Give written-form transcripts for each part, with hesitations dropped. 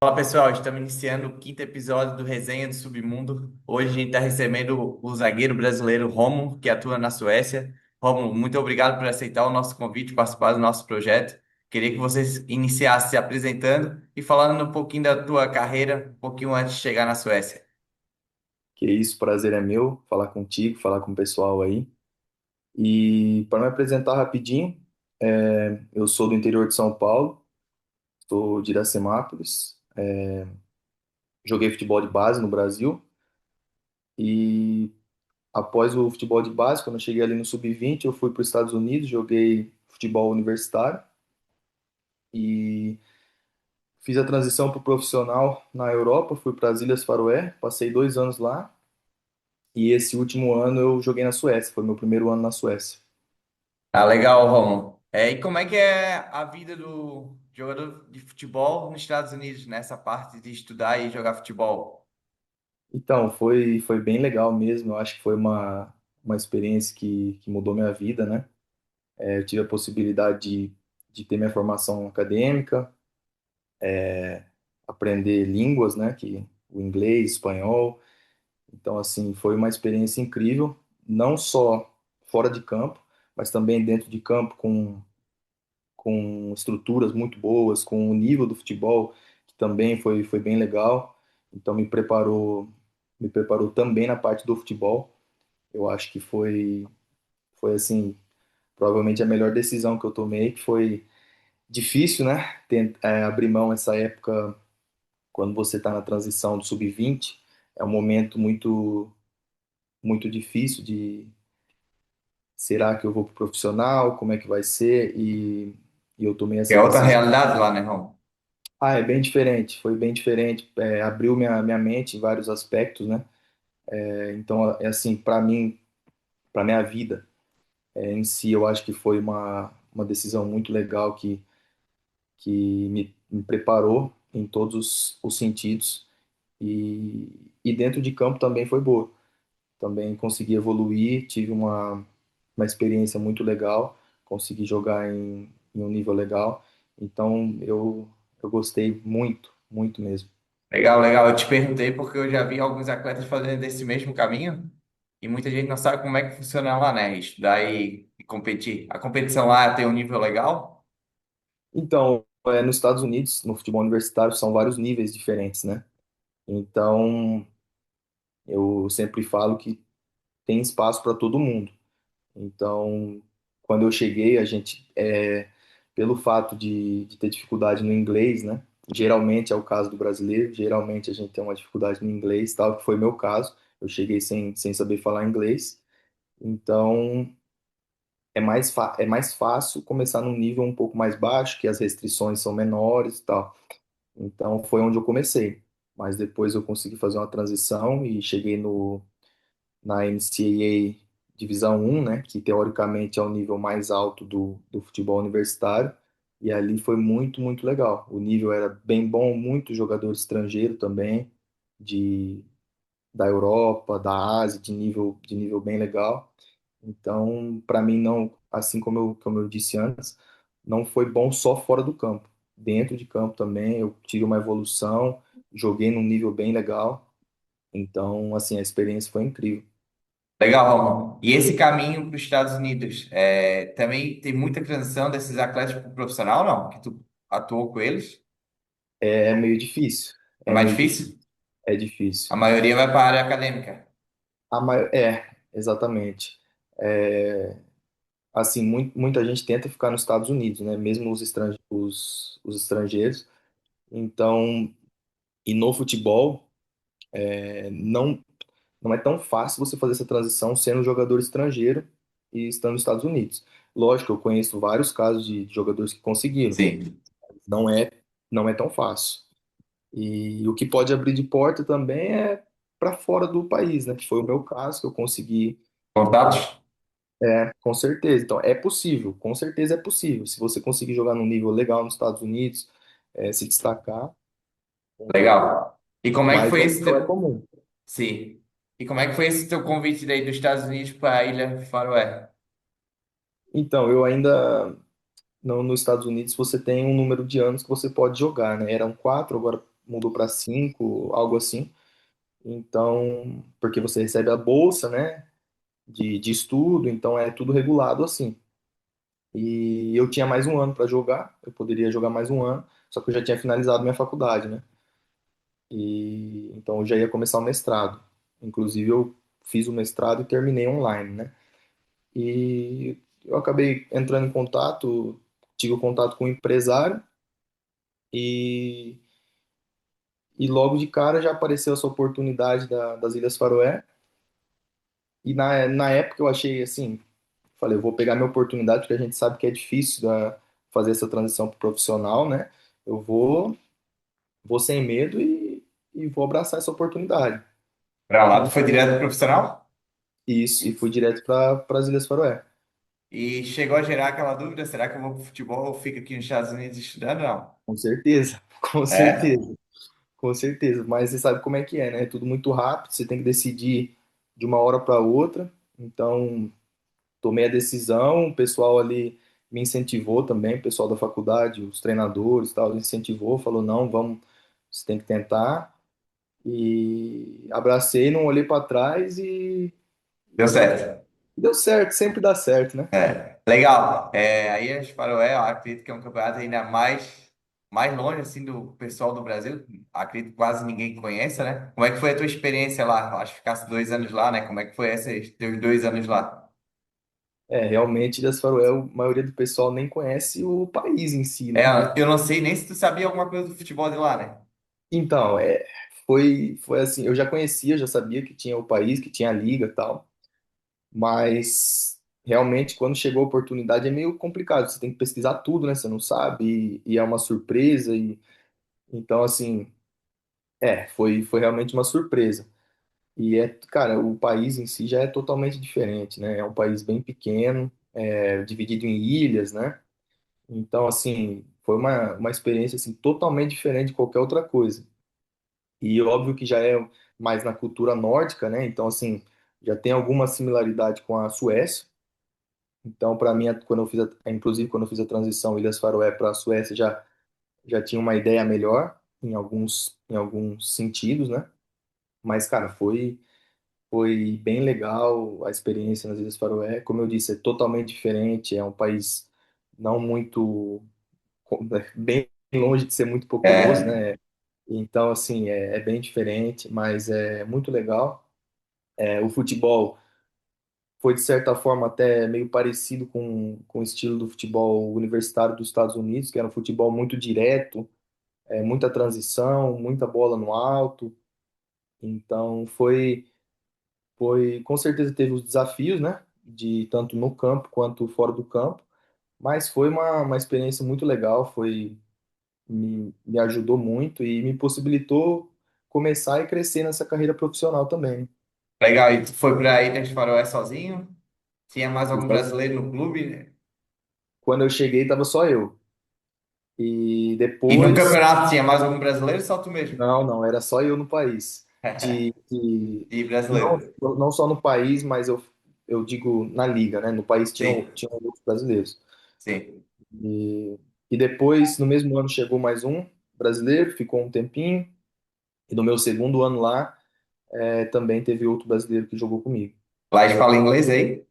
Fala pessoal, estamos iniciando o quinto episódio do Resenha do Submundo. Hoje a gente está recebendo o zagueiro brasileiro Romulo, que atua na Suécia. Romulo, muito obrigado por aceitar o nosso convite, participar do nosso projeto. Queria que vocês iniciassem se apresentando e falando um pouquinho da tua carreira, um pouquinho antes de chegar na Suécia. Que isso, prazer é meu falar contigo, falar com o pessoal aí. E para me apresentar rapidinho, eu sou do interior de São Paulo, sou de Iracemápolis, joguei futebol de base no Brasil e após o futebol de base, quando eu cheguei ali no sub-20, eu fui para os Estados Unidos, joguei futebol universitário e fiz a transição para o profissional na Europa, fui para as Ilhas Faroé, passei 2 anos lá e esse último ano eu joguei na Suécia, foi meu primeiro ano na Suécia. Ah, legal, Romulo. E como é que é a vida do jogador de futebol nos Estados Unidos, nessa parte de estudar e jogar futebol? Então, foi bem legal mesmo. Eu acho que foi uma experiência que mudou minha vida, né? Eu tive a possibilidade de ter minha formação acadêmica, aprender línguas, né? O inglês, espanhol. Então, assim, foi uma experiência incrível, não só fora de campo, mas também dentro de campo, com estruturas muito boas, com o nível do futebol, que também foi bem legal. Então, me preparou também na parte do futebol. Eu acho que foi assim, provavelmente a melhor decisão que eu tomei, que foi difícil, né? Abrir mão essa época quando você está na transição do sub-20, é um momento muito difícil de será que eu vou pro profissional, como é que vai ser? E eu tomei Que essa é outra decisão. realidade lá, né, Romulo? Ah, é bem diferente, foi bem diferente, abriu minha mente em vários aspectos, né? Então, é assim, para mim, para minha vida em si, eu acho que foi uma decisão muito legal que me preparou em todos os sentidos e dentro de campo também foi boa. Também consegui evoluir, tive uma experiência muito legal, consegui jogar em um nível legal. Então eu gostei muito, muito mesmo. Legal, legal. Eu te perguntei porque eu já vi alguns atletas fazendo esse mesmo caminho e muita gente não sabe como é que funciona lá, né? Estudar e competir. A competição lá tem um nível legal? Então, nos Estados Unidos, no futebol universitário, são vários níveis diferentes, né? Então, eu sempre falo que tem espaço para todo mundo. Então, quando eu cheguei, pelo fato de ter dificuldade no inglês, né? Geralmente é o caso do brasileiro, geralmente a gente tem uma dificuldade no inglês, tal, que foi meu caso. Eu cheguei sem saber falar inglês, então é mais fácil começar num nível um pouco mais baixo, que as restrições são menores e tal. Então foi onde eu comecei. Mas depois eu consegui fazer uma transição e cheguei na NCAA Divisão 1, né, que teoricamente é o nível mais alto do futebol universitário, e ali foi muito, muito legal. O nível era bem bom, muito jogador estrangeiro também, de, da Europa, da Ásia, de nível bem legal. Então, para mim, não, assim como eu disse antes, não foi bom só fora do campo. Dentro de campo também, eu tive uma evolução, joguei num nível bem legal. Então, assim, a experiência foi incrível. Legal, Romulo. E esse caminho para os Estados Unidos, também tem muita transição desses atletas para o profissional, não? Que tu atuou com eles? É meio difícil. É É mais meio difícil. difícil? É A difícil. maioria vai para a área acadêmica. Exatamente. É, assim, muita gente tenta ficar nos Estados Unidos, né? Mesmo os estrangeiros. Então, e no futebol, não é tão fácil você fazer essa transição sendo um jogador estrangeiro e estando nos Estados Unidos. Lógico, eu conheço vários casos de jogadores que conseguiram. Sim. Não é, não é tão fácil. E o que pode abrir de porta também é para fora do país, né? Que foi o meu caso, que eu consegui. Contatos? Com certeza. Então, é possível, com certeza é possível. Se você conseguir jogar num nível legal nos Estados Unidos, se destacar, com certeza. Legal. E como é que Mas foi esse não é teu... comum. Sim. E como é que foi esse teu convite daí dos Estados Unidos para a Ilha Faroé? Então, eu ainda, não, nos Estados Unidos, você tem um número de anos que você pode jogar, né? Eram 4, agora mudou para 5, algo assim. Então, porque você recebe a bolsa, né, de estudo, então é tudo regulado assim. E eu tinha mais um ano para jogar, eu poderia jogar mais um ano, só que eu já tinha finalizado minha faculdade, né? E então eu já ia começar o mestrado. Inclusive eu fiz o mestrado e terminei online, né? E eu acabei entrando em contato, tive o contato com o empresário e, e logo de cara já apareceu essa oportunidade das Ilhas Faroé. E na época eu achei assim, falei, eu vou pegar minha oportunidade, porque a gente sabe que é difícil fazer essa transição para profissional, né? Eu vou sem medo e vou abraçar essa oportunidade. Pra lá, tu E foi direto pro profissional? isso, e fui direto para as Ilhas Faroé. E chegou a gerar aquela dúvida: será que eu vou pro futebol ou fico aqui nos Estados Unidos estudando? Não. Com certeza, com É, certeza, com certeza. Mas você sabe como é que é, né? É tudo muito rápido, você tem que decidir de uma hora para outra. Então, tomei a decisão, o pessoal ali me incentivou também, o pessoal da faculdade, os treinadores e tal, incentivou, falou, não, vamos, você tem que tentar. E abracei, não olhei para trás deu certo. e deu certo, sempre dá certo, né? É, legal. Aí as Faroé, eu acredito que é um campeonato ainda mais longe assim do pessoal do Brasil. Acredito que quase ninguém conhece, né? Como é que foi a tua experiência lá? Acho que ficasse 2 anos lá, né? Como é que foi esses teus 2 anos lá? É, realmente, Ilhas Faroé, a maioria do pessoal nem conhece o país em si, É, né? eu não sei nem se tu sabia alguma coisa do futebol de lá, né? Então, foi assim, eu já conhecia, já sabia que tinha o país, que tinha a liga e tal, mas realmente quando chegou a oportunidade é meio complicado, você tem que pesquisar tudo, né? Você não sabe, e é uma surpresa, então assim, foi realmente uma surpresa. E cara, o país em si já é totalmente diferente, né? É um país bem pequeno, dividido em ilhas, né? Então, assim, foi uma experiência assim, totalmente diferente de qualquer outra coisa. E óbvio que já é mais na cultura nórdica, né? Então, assim, já tem alguma similaridade com a Suécia. Então, para mim, inclusive quando eu fiz a transição Ilhas Faroé para a Suécia, já tinha uma ideia melhor em alguns sentidos, né? Mas, cara, foi bem legal a experiência nas Ilhas Faroé. Como eu disse, é totalmente diferente. É um país não muito, bem longe de ser muito populoso, É, né? Então, assim, é bem diferente, mas é muito legal. O futebol foi, de certa forma, até meio parecido com o estilo do futebol universitário dos Estados Unidos, que era um futebol muito direto, muita transição, muita bola no alto. Então, com certeza teve os desafios, né? De tanto no campo quanto fora do campo, mas foi uma experiência muito legal, me ajudou muito e me possibilitou começar e crescer nessa carreira profissional também. legal. E tu foi pra Ilhas Faroé sozinho? Tinha mais algum Então, brasileiro no clube, né? quando eu cheguei, estava só eu. E E no depois, campeonato tinha mais algum brasileiro, só tu mesmo? não, não, era só eu no país. E Não, brasileiro. não só no país, mas eu digo na liga, né? No país Sim, tinham outros brasileiros. sim. E, e depois, no mesmo ano, chegou mais um brasileiro, ficou um tempinho. E no meu segundo ano lá, também teve outro brasileiro que jogou comigo. Lá eles falam inglês aí?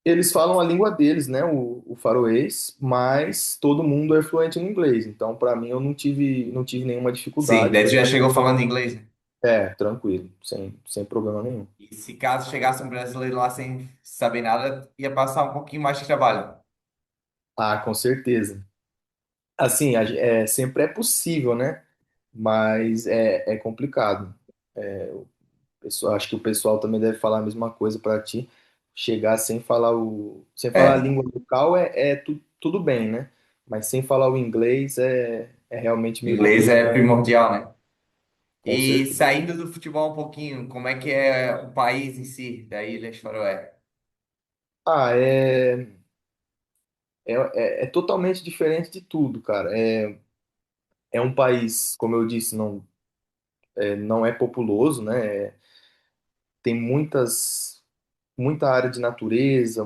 Eles falam a língua deles, né? O faroês, mas todo mundo é fluente no inglês. Então, para mim, eu não tive nenhuma Sim, dificuldade. daí tu já chegou falando inglês, né? Tranquilo, sem problema nenhum. E se caso chegasse um brasileiro lá sem saber nada, ia passar um pouquinho mais de trabalho. Ah, com certeza. Assim, sempre é possível, né? Mas é complicado. Acho que o pessoal também deve falar a mesma coisa para ti. Chegar sem falar a É, língua local tudo bem, né? Mas sem falar o inglês é realmente meio inglês complicado, é primordial, né? com E certeza. saindo do futebol um pouquinho, como é que é o país em si, da Ilhas Faroé? Ah, é totalmente diferente de tudo, cara. É um país, como eu disse, não é populoso, né? Tem muita área de natureza,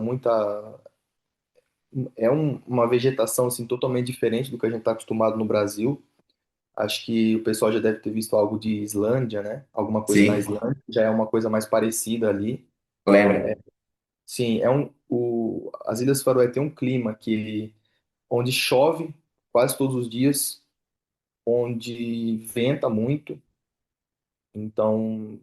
uma vegetação assim totalmente diferente do que a gente está acostumado no Brasil. Acho que o pessoal já deve ter visto algo de Islândia, né? Alguma coisa na Sim, Islândia, já é uma coisa mais parecida ali. lembro. Sim, as Ilhas Faroé têm um clima onde chove quase todos os dias, onde venta muito, então,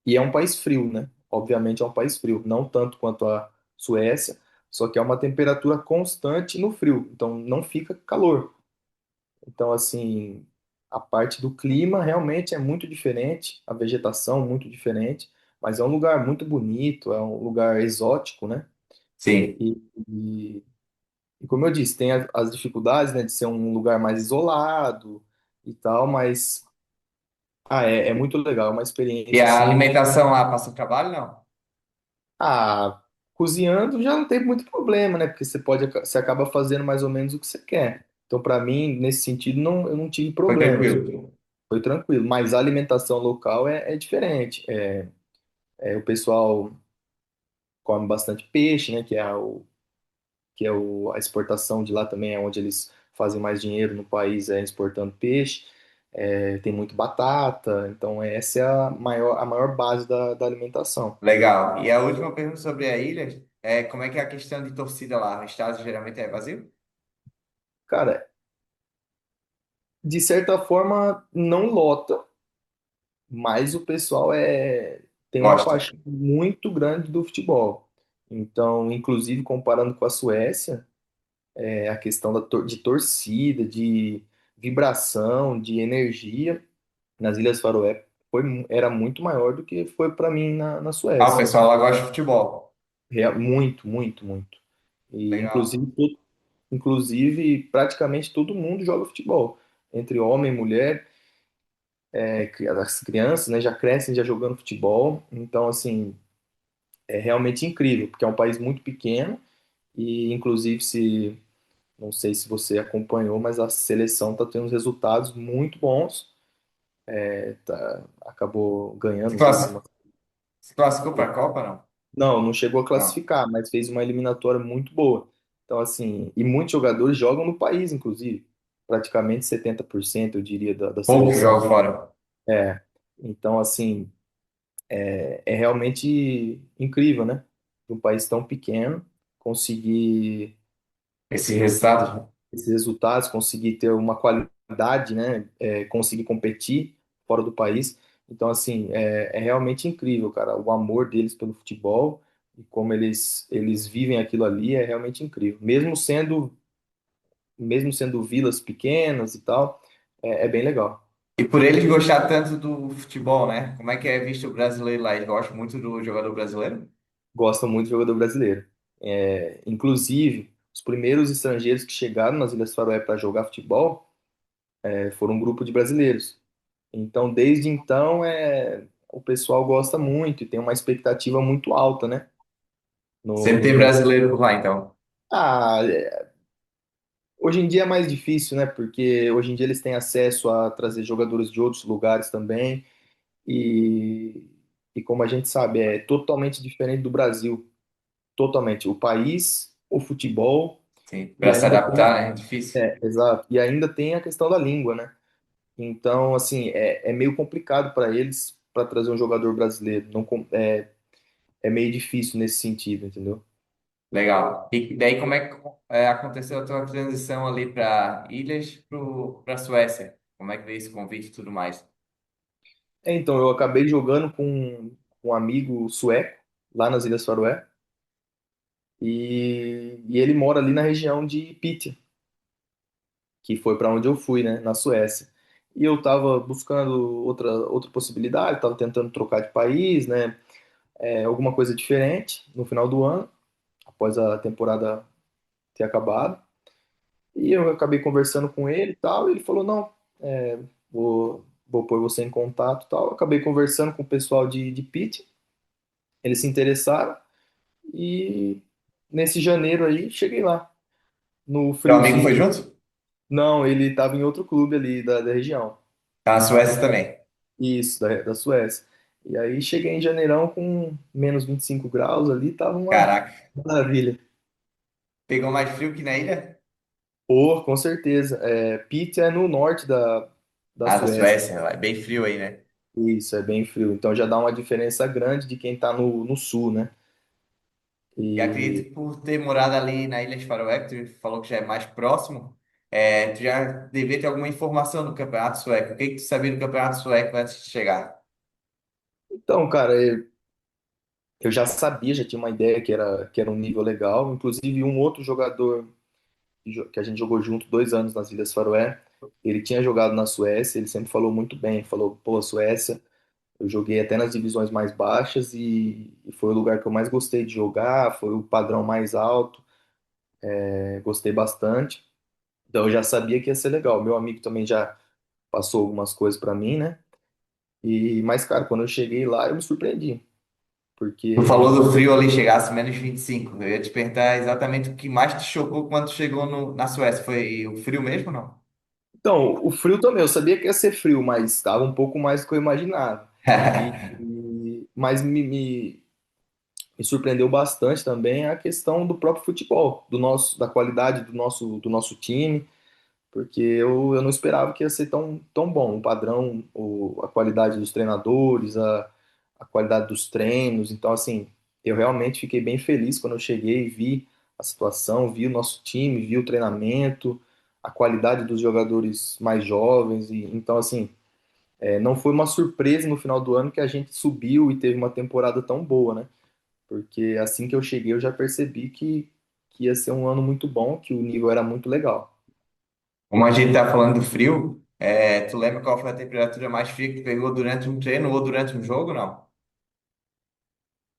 e é um país frio, né? Obviamente é um país frio, não tanto quanto a Suécia, só que é uma temperatura constante no frio, então não fica calor. Então, assim, a parte do clima realmente é muito diferente, a vegetação muito diferente, mas é um lugar muito bonito, é um lugar exótico, né? Sim. E, e, e como eu disse, tem as dificuldades, né, de ser um lugar mais isolado e tal, mas é muito legal, é uma E experiência a assim. alimentação lá passa trabalho, não? Ah, cozinhando já não tem muito problema, né? Porque você acaba fazendo mais ou menos o que você quer. Então, para mim, nesse sentido, não, eu não tive Foi problemas. tranquilo. Foi tranquilo. Mas a alimentação local é diferente. O pessoal come bastante peixe, né? A exportação de lá também é onde eles fazem mais dinheiro no país, é exportando peixe. Tem muito batata. Então, essa é a maior base da alimentação. Legal. E a última pergunta sobre a ilha é como é que é a questão de torcida lá? O estádio geralmente é vazio? Cara, de certa forma, não lota, mas o pessoal tem uma Gosta. paixão muito grande do futebol. Então, inclusive comparando com a Suécia, a questão de torcida, de vibração, de energia nas Ilhas Faroé era muito maior do que foi para mim na Ah, o Suécia. pessoal lá gosta de futebol. Muito, muito, muito. E Legal. inclusive praticamente todo mundo joga futebol, entre homem e mulher. As crianças, né, já crescem já jogando futebol, então assim é realmente incrível, porque é um país muito pequeno e inclusive se não sei se você acompanhou, mas a seleção está tendo resultados muito bons, acabou ganhando, Se não sei se classi- se classificou para a Copa, não? não chegou a Não. classificar, mas fez uma eliminatória muito boa. Então assim, e muitos jogadores jogam no país, inclusive, praticamente 70% eu diria da Pouco seleção. jogo fora. É, então assim é realmente incrível, né? De um país tão pequeno conseguir Esse ter resultado. esses resultados, conseguir ter uma qualidade, né? Conseguir competir fora do país. Então, assim, é realmente incrível, cara. O amor deles pelo futebol e como eles vivem aquilo ali é realmente incrível. Mesmo sendo vilas pequenas e tal, é bem legal. E por eles gostar tanto do futebol, né? Como é que é visto o brasileiro lá? Eles gostam muito do jogador brasileiro? Gostam muito do jogador brasileiro. Inclusive, os primeiros estrangeiros que chegaram nas Ilhas Faroé para jogar futebol foram um grupo de brasileiros. Então, desde então, o pessoal gosta muito e tem uma expectativa muito alta, né? Sempre No tem jogo. brasileiro por lá, então. Ah, hoje em dia é mais difícil, né? Porque hoje em dia eles têm acesso a trazer jogadores de outros lugares também. E, e como a gente sabe, é totalmente diferente do Brasil. Totalmente. O país, o futebol, Sim, e para se ainda tem. adaptar, né? É difícil. Exato. E ainda tem a questão da língua, né? Então, assim, é meio complicado para eles para trazer um jogador brasileiro. Não, é meio difícil nesse sentido, entendeu? Legal. E daí, como é que aconteceu a tua transição ali para Ilhas para Suécia? Como é que veio esse convite e tudo mais? Então, eu acabei jogando com um amigo sueco, lá nas Ilhas Faroé, e ele mora ali na região de Piteå, que foi para onde eu fui, né, na Suécia. E eu estava buscando outra possibilidade, estava tentando trocar de país, né, alguma coisa diferente no final do ano, após a temporada ter acabado. E eu acabei conversando com ele e tal, e ele falou, não, vou pôr você em contato e tal. Eu acabei conversando com o pessoal de Pitt, eles se interessaram, e nesse janeiro aí, cheguei lá, no Teu amigo friozinho. foi junto? Não, ele estava em outro clube ali da região, Tá na Suécia também. isso, da Suécia. E aí cheguei em janeirão com menos 25 graus ali, tava uma Caraca. maravilha. Pegou mais frio que na ilha? Pô, com certeza. Pitt é no norte da Ah, da Suécia. Suécia, é bem frio aí, né? Isso, é bem frio. Então já dá uma diferença grande de quem está no sul, né? E E acredito que por ter morado ali na Ilha de Faroé, que tu falou que já é mais próximo, tu já devia ter alguma informação do Campeonato Sueco. O que que tu sabia do Campeonato Sueco antes de chegar? então, cara, eu já sabia, já tinha uma ideia que era um nível legal. Inclusive, um outro jogador que a gente jogou junto 2 anos nas Ilhas Faroé, ele tinha jogado na Suécia, ele sempre falou muito bem, falou, pô, Suécia, eu joguei até nas divisões mais baixas e foi o lugar que eu mais gostei de jogar, foi o padrão mais alto, gostei bastante. Então eu já sabia que ia ser legal. Meu amigo também já passou algumas coisas pra mim, né? Mas, cara, quando eu cheguei lá, eu me surpreendi, Tu falou porque do frio ali, chegasse menos 25. Eu ia te perguntar exatamente o que mais te chocou quando tu chegou na Suécia. Foi o frio mesmo, não? então, o frio também, eu sabia que ia ser frio, mas estava um pouco mais do que eu imaginava. Mas me surpreendeu bastante também a questão do próprio futebol, da qualidade do nosso time, porque eu não esperava que ia ser tão bom. O padrão, a qualidade dos treinadores, a qualidade dos treinos. Então, assim, eu realmente fiquei bem feliz quando eu cheguei e vi a situação, vi o nosso time, vi o treinamento, a qualidade dos jogadores mais jovens. Então, assim, não foi uma surpresa no final do ano que a gente subiu e teve uma temporada tão boa, né? Porque assim que eu cheguei eu já percebi que ia ser um ano muito bom, que o nível era muito legal. Como a gente tá falando do frio, tu lembra qual foi a temperatura mais fria que tu pegou durante um treino ou durante um jogo, não?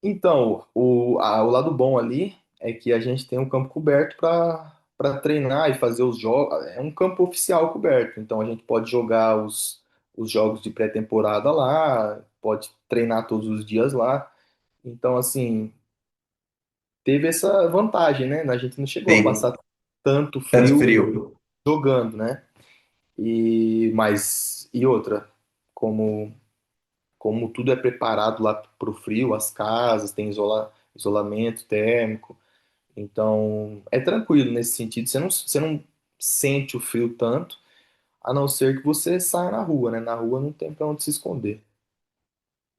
Então, o lado bom ali é que a gente tem um campo coberto para treinar e fazer os jogos. É um campo oficial coberto, então a gente pode jogar os jogos de pré-temporada lá, pode treinar todos os dias lá. Então, assim, teve essa vantagem, né? A gente não chegou a Sim, passar tanto tanto frio frio. jogando, né? E outra, como tudo é preparado lá para o frio, as casas, tem isolamento térmico. Então, é tranquilo nesse sentido. Você não sente o frio tanto, a não ser que você saia na rua, né? Na rua não tem para onde se esconder.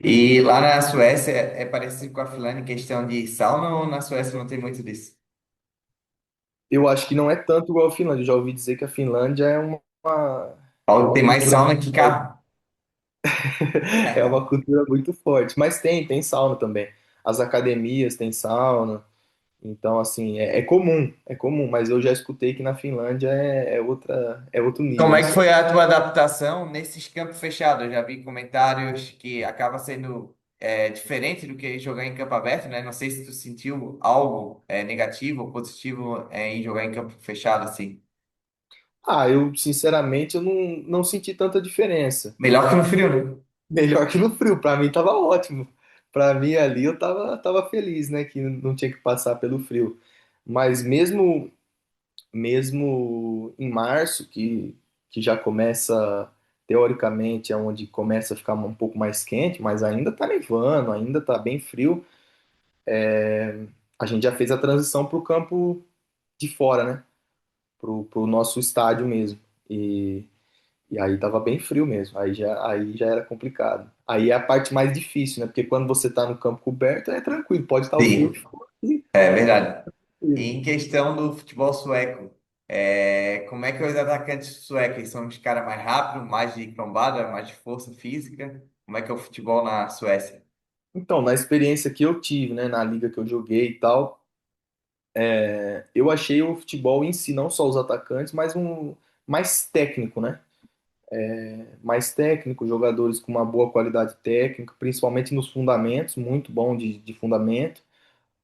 E lá na Suécia é parecido com a Finlândia em questão de sauna ou na Suécia não tem muito disso? Eu acho que não é tanto igual a Finlândia. Eu já ouvi dizer que a Finlândia é Paulo, uma tem mais cultura sauna muito que forte. carro. É uma cultura muito forte. Mas tem sauna também. As academias têm sauna. Então, assim, é comum, mas eu já escutei que na Finlândia é outro Como nível. é que foi a tua adaptação nesses campos fechados? Eu já vi comentários que acaba sendo diferente do que jogar em campo aberto, né? Não sei se tu sentiu algo negativo ou positivo em jogar em campo fechado assim. Eu, sinceramente, eu não senti tanta diferença. Melhor que no frio, né? Melhor que no frio, pra mim tava ótimo. Pra mim ali eu tava feliz, né, que não tinha que passar pelo frio. Mas mesmo em março, que já começa, teoricamente, é onde começa a ficar um pouco mais quente, mas ainda tá nevando, ainda tá bem frio, a gente já fez a transição pro campo de fora, né? Pro nosso estádio mesmo. E aí tava bem frio mesmo, aí já era complicado. Aí é a parte mais difícil, né? Porque quando você tá no campo coberto é tranquilo, pode estar o frio que Sim, for. E é verdade. E tranquilo. em questão do futebol sueco, como é que os atacantes suecos são os caras mais rápidos, mais de trombada, mais de força física? Como é que é o futebol na Suécia? Então, na experiência que eu tive, né, na liga que eu joguei e tal, eu achei o futebol em si, não só os atacantes, mas mais técnico, né? Mais técnico, jogadores com uma boa qualidade técnica, principalmente nos fundamentos, muito bom de fundamento.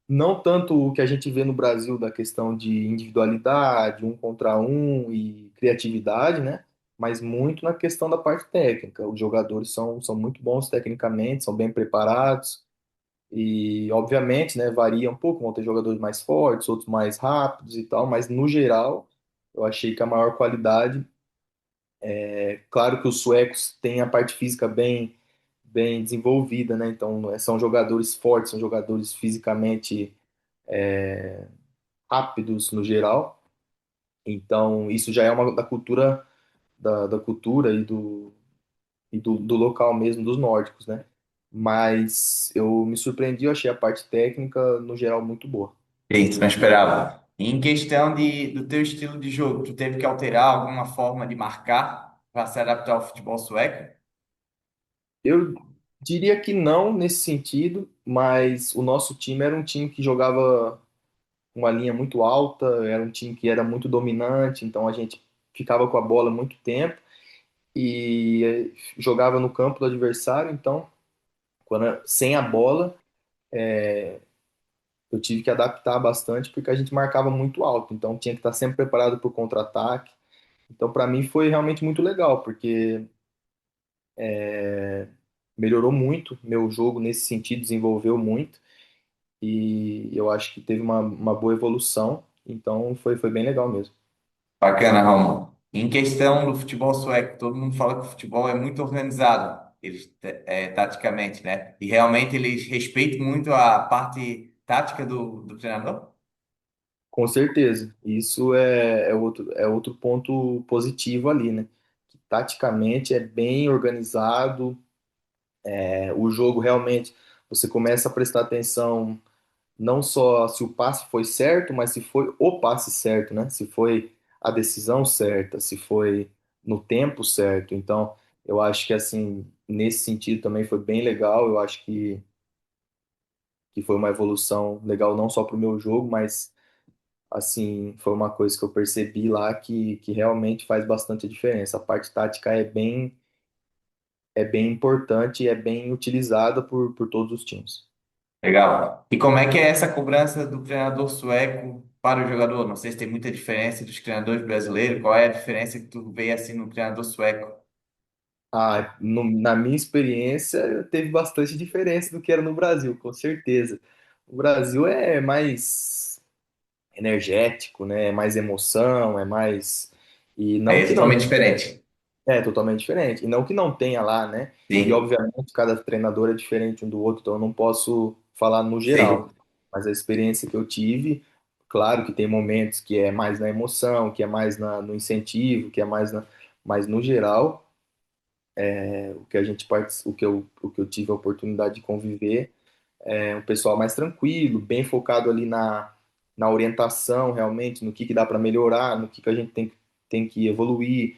Não tanto o que a gente vê no Brasil da questão de individualidade, um contra um e criatividade, né? Mas muito na questão da parte técnica. Os jogadores são muito bons tecnicamente, são bem preparados e, obviamente, né, varia um pouco. Vão ter jogadores mais fortes, outros mais rápidos e tal, mas no geral, eu achei que a maior qualidade, claro que os suecos têm a parte física bem desenvolvida, né? Então, são jogadores fortes, são jogadores fisicamente rápidos no geral. Então, isso já é uma da cultura da cultura do local mesmo, dos nórdicos, né? Mas eu me surpreendi, eu achei a parte técnica, no geral, muito boa. Eita, não esperava. Em questão do teu estilo de jogo, tu teve que alterar alguma forma de marcar para se adaptar ao futebol sueco? Eu diria que não nesse sentido, mas o nosso time era um time que jogava uma linha muito alta, era um time que era muito dominante, então a gente ficava com a bola muito tempo e jogava no campo do adversário, então sem a bola eu tive que adaptar bastante porque a gente marcava muito alto, então tinha que estar sempre preparado para o contra-ataque. Então para mim foi realmente muito legal, porque melhorou muito meu jogo nesse sentido, desenvolveu muito e eu acho que teve uma boa evolução, então foi bem legal mesmo. Bacana, Romulo. Em questão do futebol sueco, todo mundo fala que o futebol é muito organizado, eles, taticamente, né? E realmente eles respeitam muito a parte tática do treinador? Com certeza, isso é outro ponto positivo ali, né? Que taticamente é bem organizado, o jogo realmente você começa a prestar atenção não só se o passe foi certo, mas se foi o passe certo, né? Se foi a decisão certa, se foi no tempo certo. Então, eu acho que assim, nesse sentido também foi bem legal. Eu acho que foi uma evolução legal não só para o meu jogo, mas assim, foi uma coisa que eu percebi lá que realmente faz bastante diferença. A parte tática é bem importante e é bem utilizada por todos os times. Legal. E como é que é essa cobrança do treinador sueco para o jogador? Não sei se tem muita diferença dos treinadores brasileiros. Qual é a diferença que tu vê assim no treinador sueco? Na minha experiência, teve bastante diferença do que era no Brasil, com certeza. O Brasil é mais energético, né? É mais emoção, é mais. E não É que não totalmente diferente. É totalmente diferente. E não que não tenha lá, né? E Sim, obviamente cada treinador é diferente um do outro, então eu não posso falar no geral. sim. Mas a experiência que eu tive, claro que tem momentos que é mais na emoção, que é mais no incentivo, que é mas no geral, o que a gente o que eu tive a oportunidade de conviver é um pessoal mais tranquilo, bem focado ali na orientação realmente, no que dá para melhorar, no que a gente tem que evoluir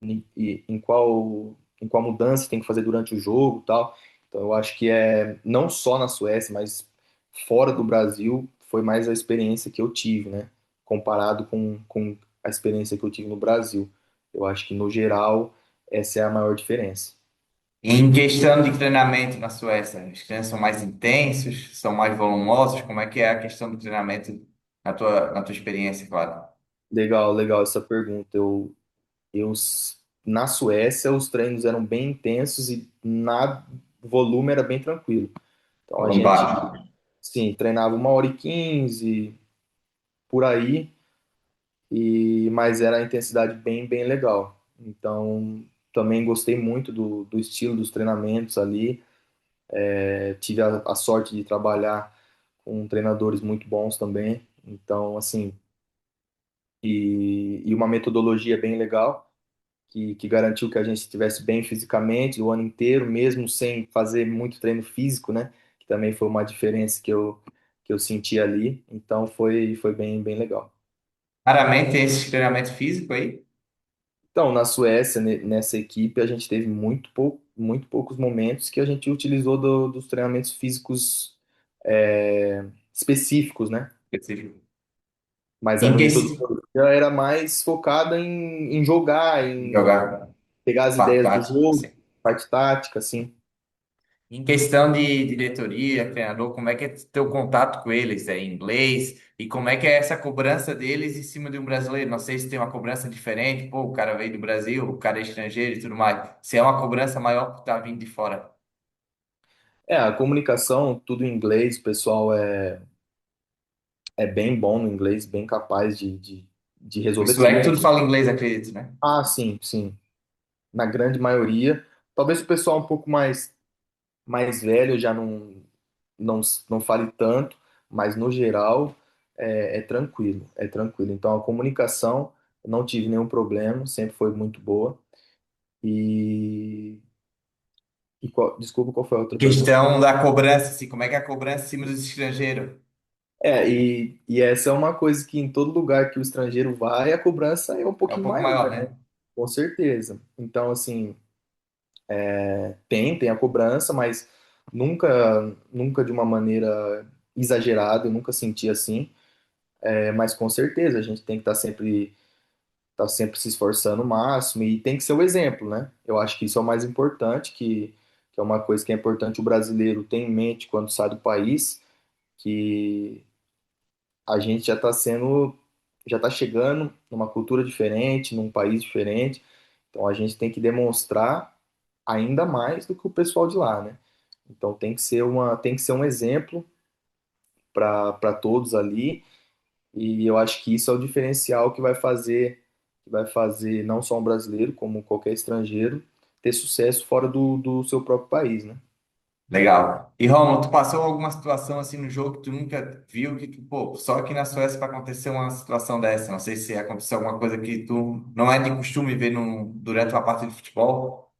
em qual mudança tem que fazer durante o jogo, e tal. Então eu acho que não só na Suécia, mas fora do Brasil foi mais a experiência que eu tive, né? Comparado com a experiência que eu tive no Brasil. Eu acho que no geral essa é a maior diferença. Em questão de treinamento na Suécia, os treinos são mais intensos, são mais volumosos? Como é que é a questão do treinamento na tua experiência, claro? Legal, legal essa pergunta. Eu na Suécia os treinos eram bem intensos e na volume era bem tranquilo. Então a gente, Comparo. sim, treinava 1h15 por aí, mas era a intensidade bem legal. Então, também gostei muito do estilo dos treinamentos ali. Tive a sorte de trabalhar com treinadores muito bons também. Então, assim, e uma metodologia bem legal, que garantiu que a gente estivesse bem fisicamente o ano inteiro, mesmo sem fazer muito treino físico, né? Que também foi uma diferença que eu senti ali. Então, foi bem legal. Raramente tem esse treinamento físico aí. Então, na Suécia, nessa equipe, a gente teve muito poucos momentos que a gente utilizou dos treinamentos físicos específicos, né? Específico. Mas a Em que metodologia era mais focada em jogar, em jogar pegar as parte ideias do tática, jogo, assim. parte tática, assim. Em questão de diretoria, treinador, como é que é teu contato com eles? É em inglês? E como é que é essa cobrança deles em cima de um brasileiro? Não sei se tem uma cobrança diferente, pô, o cara veio do Brasil, o cara é estrangeiro e tudo mais. Se é uma cobrança maior por estar vindo de fora. A comunicação, tudo em inglês, o pessoal é bem bom no inglês, bem capaz de O resolver sueco tudo. tudo fala inglês, acredito, né? Ah, sim, sim. Na grande maioria. Talvez o pessoal um pouco mais velho já não, não fale tanto, mas no geral é tranquilo, é tranquilo. Então a comunicação Eu não tive nenhum problema, sempre foi muito boa. E, desculpa, qual foi a outra pergunta? Questão da cobrança, assim, como é que é a cobrança em cima dos estrangeiros? E essa é uma coisa que em todo lugar que o estrangeiro vai, a cobrança é um É um pouquinho pouco maior, maior, né? né? Com certeza. Então, assim, tem a cobrança, mas nunca de uma maneira exagerada, eu nunca senti assim. Mas com certeza a gente tem que tá sempre se esforçando o máximo e tem que ser o exemplo, né? Eu acho que isso é o mais importante, que é uma coisa que é importante o brasileiro ter em mente quando sai do país, que a gente já está chegando numa cultura diferente, num país diferente, então a gente tem que demonstrar ainda mais do que o pessoal de lá, né? Então tem que ser um exemplo para todos ali. E eu acho que isso é o diferencial que vai fazer não só um brasileiro, como qualquer estrangeiro, ter sucesso fora do seu próprio país, né? Legal. E Romulo, tu passou alguma situação assim no jogo que tu nunca viu, que tu, pô, só aqui na Suécia para acontecer uma situação dessa? Não sei se aconteceu alguma coisa que tu não é de costume ver durante uma partida de futebol.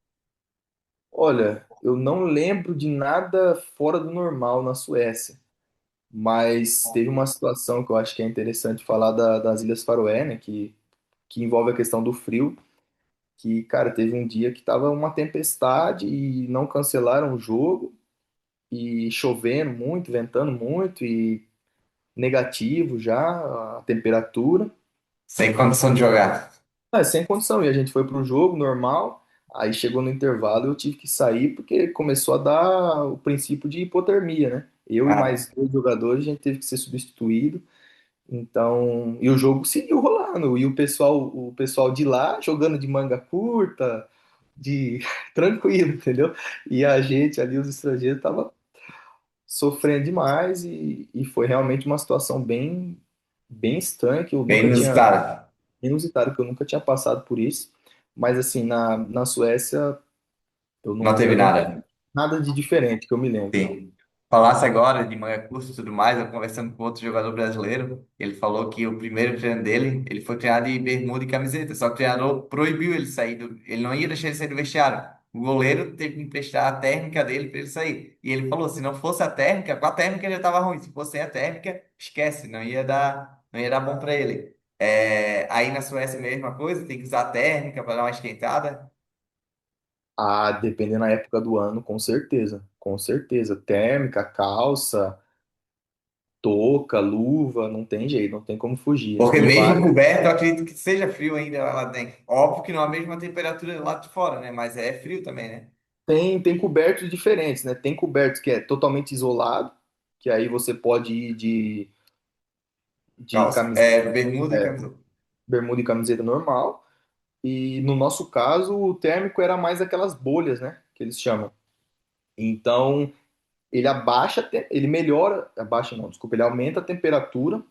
Olha, eu não lembro de nada fora do normal na Suécia, mas teve uma situação que eu acho que é interessante falar das Ilhas Faroé, né? Que envolve a questão do frio. Que, cara, teve um dia que tava uma tempestade e não cancelaram o jogo, e chovendo muito, ventando muito, e negativo já a temperatura. Sem condição de jogar. Sem condição. E a gente foi para o jogo normal, aí chegou no intervalo e eu tive que sair porque começou a dar o princípio de hipotermia, né? Eu e Ah, mais dois jogadores, a gente teve que ser substituído. Então, e o jogo seguiu rolando. E o pessoal de lá jogando de manga curta, de tranquilo, entendeu? E a gente ali, os estrangeiros, tava sofrendo demais e foi realmente uma situação bem estranha que eu bem nunca tinha inusitado. inusitado, que eu nunca tinha passado por isso. Mas assim, na Suécia Não teve eu não tive nada. nada de diferente que eu me lembro, não. Sim. Falasse agora de manga curta e tudo mais, eu conversando com outro jogador brasileiro, ele falou que o primeiro treino dele, ele foi treinar de bermuda e camiseta, só que o treinador proibiu ele sair ele não ia deixar ele sair do vestiário. O goleiro teve que emprestar a térmica dele para ele sair. E ele falou, se não fosse a térmica, com a térmica já estava ruim, se fosse sem a térmica, esquece, não ia dar bom para ele. É, aí na Suécia, a mesma coisa, tem que usar a térmica para dar uma esquentada. Ah, dependendo da época do ano, com certeza. Com certeza. Térmica, calça, touca, luva, não tem jeito, não tem como fugir. Porque E mesmo vale. coberto, eu acredito que seja frio ainda lá dentro. Óbvio que não a mesma temperatura lá de fora, né? Mas é frio também, né? Tem cobertos diferentes, né? Tem cobertos que é totalmente isolado, que aí você pode ir de Calça, camiseta, é, bermuda e camiseta. bermuda e camiseta normal. E no nosso caso, o térmico era mais aquelas bolhas, né? Que eles chamam. Então, ele melhora, abaixa não, desculpa, ele aumenta a temperatura,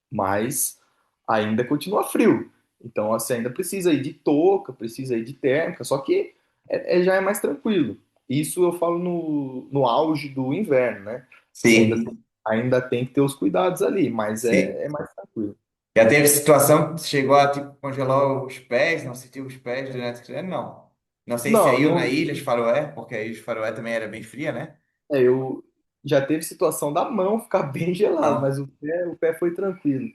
mas ainda continua frio. Então, você ainda precisa ir de touca, precisa ir de térmica, só que já é mais tranquilo. Isso eu falo no auge do inverno, né? Você Sim, ainda tem que ter os cuidados ali, mas sim. é mais tranquilo. Já teve situação que chegou a tipo, congelar os pés, não sentiu os pés durante o treino? Não. Não sei se Não, aí ou na não, Ilha de Faroé, porque a Ilha de Faroé também era bem fria, né? eu já teve situação da mão ficar bem gelado, mas Não. o pé foi tranquilo.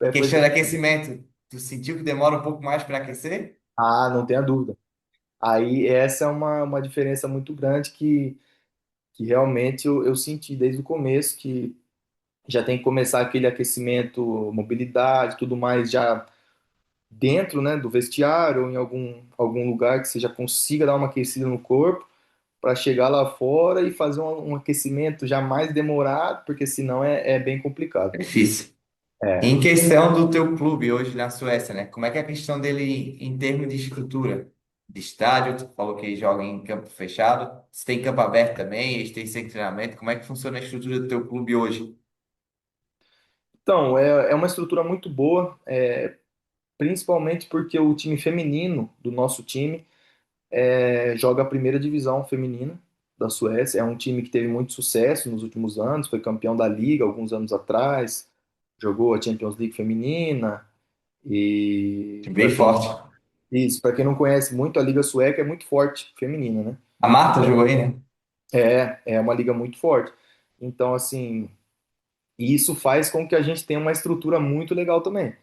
O E pé foi questão de tranquilo. aquecimento, tu sentiu que demora um pouco mais para aquecer? Ah, não tenha dúvida. Aí essa é uma diferença muito grande que realmente eu senti desde o começo, que já tem que começar aquele aquecimento, mobilidade, tudo mais já dentro, né, do vestiário ou em algum lugar que você já consiga dar uma aquecida no corpo para chegar lá fora e fazer um aquecimento já mais demorado, porque senão é bem complicado. É difícil. É. Em questão do teu clube hoje na Suécia, né? Como é que é a questão dele em termos de estrutura? De estádio, tu falou que joga em campo fechado. Se tem campo aberto também, eles têm sem treinamento. Como é que funciona a estrutura do teu clube hoje? Então, é uma estrutura muito boa, principalmente porque o time feminino do nosso time joga a primeira divisão feminina da Suécia. É um time que teve muito sucesso nos últimos anos, foi campeão da liga alguns anos atrás, jogou a Champions League feminina. E Bem forte. para quem não conhece muito, a Liga Sueca é muito forte, feminina, né? A Marta jogou aí, né? É uma liga muito forte. Então, assim, e isso faz com que a gente tenha uma estrutura muito legal também.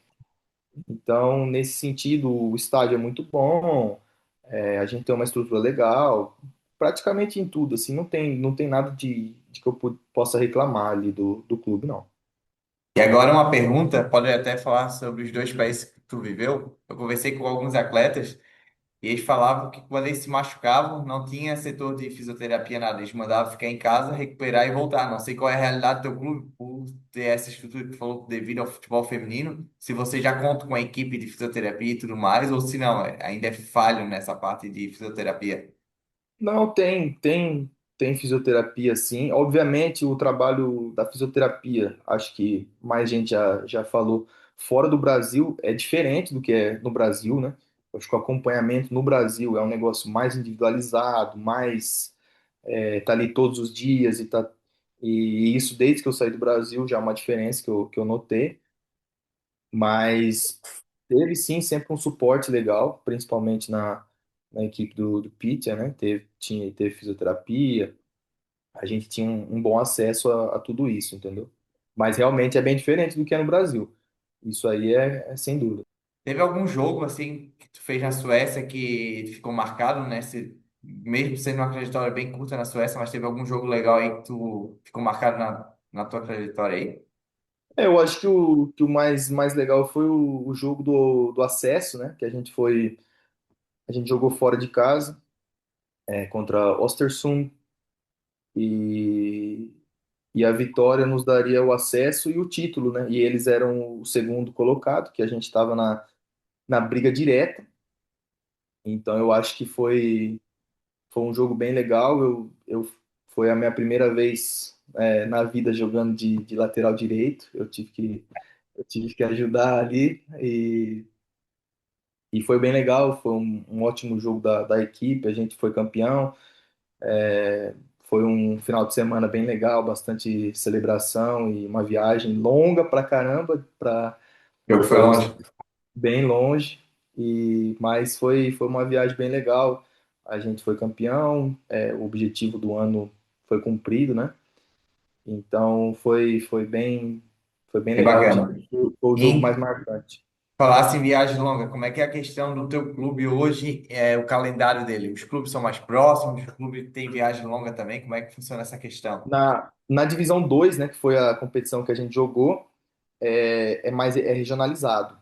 Então, nesse sentido, o estádio é muito bom, a gente tem uma estrutura legal, praticamente em tudo, assim, não tem nada de que eu possa reclamar ali do clube, não. E agora uma pergunta, pode até falar sobre os dois países que tu viveu. Eu conversei com alguns atletas e eles falavam que quando eles se machucavam, não tinha setor de fisioterapia, nada. Eles mandavam ficar em casa, recuperar e voltar. Não sei qual é a realidade do teu clube, por ter essa estrutura que tu falou devido ao futebol feminino. Se você já conta com a equipe de fisioterapia e tudo mais, ou se não, ainda é falho nessa parte de fisioterapia. Não, tem fisioterapia, sim. Obviamente, o trabalho da fisioterapia, acho que mais gente já falou, fora do Brasil é diferente do que é no Brasil, né? Acho que o acompanhamento no Brasil é um negócio mais individualizado, mais tá ali todos os dias e isso desde que eu saí do Brasil já é uma diferença que eu notei, mas teve sim sempre um suporte legal, principalmente na equipe do Pitcher, né? Teve fisioterapia, a gente tinha um bom acesso a tudo isso, entendeu? Mas realmente é bem diferente do que é no Brasil. Isso aí é sem dúvida. Teve algum jogo assim que tu fez na Suécia que ficou marcado, né? Mesmo sendo uma trajetória bem curta na Suécia, mas teve algum jogo legal aí que tu ficou marcado na tua trajetória aí? Eu acho que o mais legal foi o jogo do acesso, né? Que a gente jogou fora de casa, contra Östersund e, e a vitória nos daria o acesso e o título, né? E eles eram o segundo colocado, que a gente estava na briga direta. Então eu acho que foi um jogo bem legal. Foi a minha primeira vez na vida jogando de lateral direito. Eu tive que ajudar ali e foi bem legal. Foi um ótimo jogo da equipe. A gente foi campeão. Foi um final de semana bem legal, bastante celebração e uma viagem longa pra caramba, O jogo foi para longe. bem longe. Mas foi uma viagem bem legal. A gente foi campeão, o objetivo do ano foi cumprido, né? Então foi bem É legal. Acho que bacana. foi o jogo mais E marcante. falasse em viagem longa, como é que é a questão do teu clube hoje, o calendário dele? Os clubes são mais próximos, o clube tem viagem longa também, como é que funciona essa questão? Na divisão 2, né, que foi a competição que a gente jogou, é regionalizado.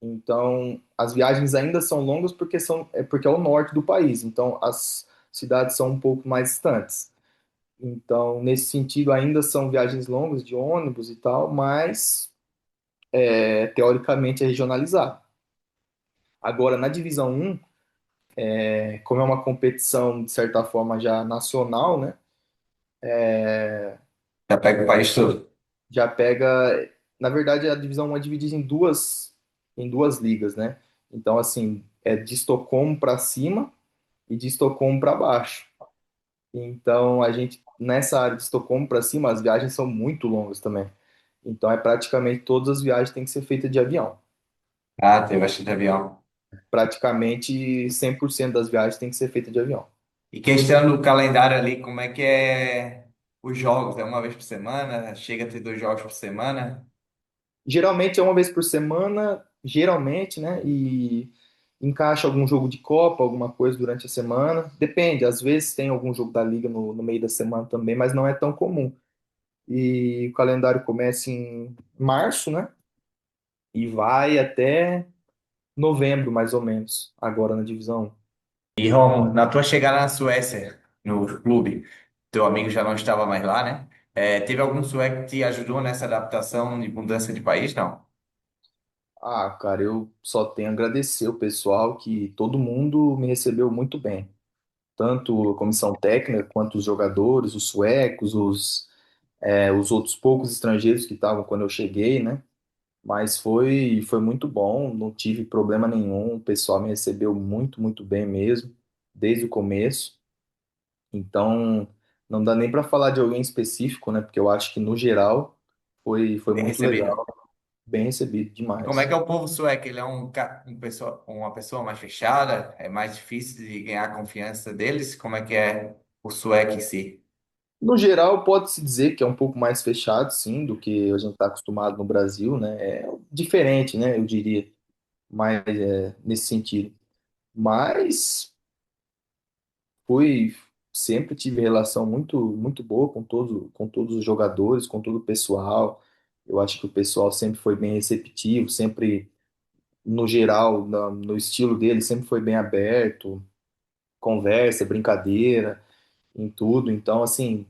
Então, as viagens ainda são longas porque é o norte do país. Então, as cidades são um pouco mais distantes. Então, nesse sentido, ainda são viagens longas de ônibus e tal, mas teoricamente é regionalizado. Agora, na divisão um, como é uma competição de certa forma já nacional, né? Já pega o país todo. Já pega. Na verdade, a divisão um é dividida em duas ligas, né? Então, assim, é de Estocolmo para cima e de Estocolmo para baixo. Então, a gente, nessa área de Estocolmo para cima, as viagens são muito longas também. Então, é praticamente todas as viagens têm que ser feitas de avião. Ah, tem bastante avião. Praticamente 100% das viagens têm que ser feitas de avião. E questão do calendário ali, como é que é os jogos? É uma vez por semana? Chega a ter dois jogos por semana? Geralmente é uma vez por semana, geralmente, né? E encaixa algum jogo de Copa, alguma coisa durante a semana. Depende, às vezes tem algum jogo da Liga no meio da semana também, mas não é tão comum. E o calendário começa em março, né? E vai até novembro, mais ou menos, agora na divisão 1. E Romo, na tua chegada na Suécia, no clube, teu amigo já não estava mais lá, né? Teve algum sueco que te ajudou nessa adaptação de mudança de país? Não. Ah, cara, eu só tenho a agradecer o pessoal que todo mundo me recebeu muito bem. Tanto a comissão técnica quanto os jogadores, os suecos, os outros poucos estrangeiros que estavam quando eu cheguei, né? Mas foi muito bom, não tive problema nenhum. O pessoal me recebeu muito bem mesmo, desde o começo. Então, não dá nem para falar de alguém específico, né? Porque eu acho que no geral foi Bem muito legal. recebido. bem recebido E como é que demais. é o povo sueco? Ele é uma pessoa mais fechada? É mais difícil de ganhar a confiança deles? Como é que é o sueco em si? No geral, pode-se dizer que é um pouco mais fechado, sim, do que a gente está acostumado no Brasil, né? É diferente, né? Eu diria, mais nesse sentido. Mas fui, sempre tive relação muito boa com todos os jogadores, com todo o pessoal. Eu acho que o pessoal sempre foi bem receptivo, sempre, no geral, no estilo dele, sempre foi bem aberto, conversa, brincadeira, em tudo. Então, assim,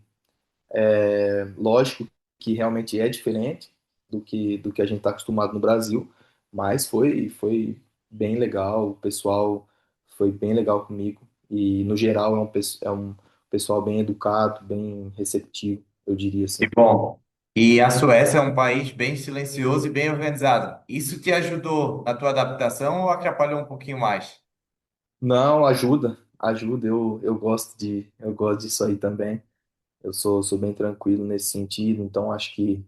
lógico que realmente é diferente do que a gente está acostumado no Brasil, mas foi bem legal, o pessoal foi bem legal comigo e no geral é um pessoal bem educado, bem receptivo, eu diria Que assim. bom. E a Suécia é um país bem silencioso e bem organizado. Isso te ajudou na tua adaptação ou atrapalhou um pouquinho mais? Não, ajuda, eu gosto disso aí também. Sou bem tranquilo nesse sentido, então acho que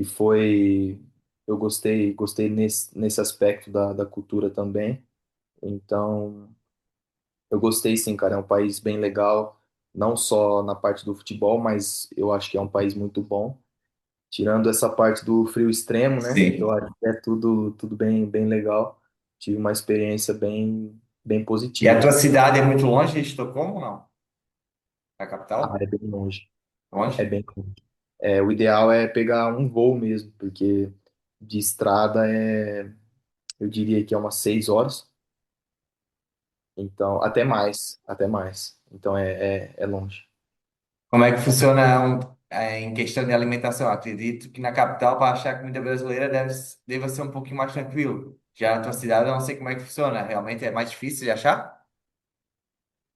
foi, eu gostei nesse aspecto da cultura também. Então, eu gostei sim, cara. É um país bem legal, não só na parte do futebol, mas eu acho que é um país muito bom. Tirando essa parte do frio extremo, né? Eu Sim. acho que é tudo bem legal. Tive uma experiência bem E a positiva. tua cidade é muito longe de Estocolmo, ou não? Da Ah, capital? é bem longe. É Longe? bem longe. É, o ideal é pegar um voo mesmo, porque de estrada eu diria que é umas 6 horas. Então, até mais. Então é longe. Como é que funciona em questão de alimentação? Acredito que na capital, para achar comida brasileira, deve ser um pouquinho mais tranquilo. Já na tua cidade, eu não sei como é que funciona. Realmente é mais difícil de achar?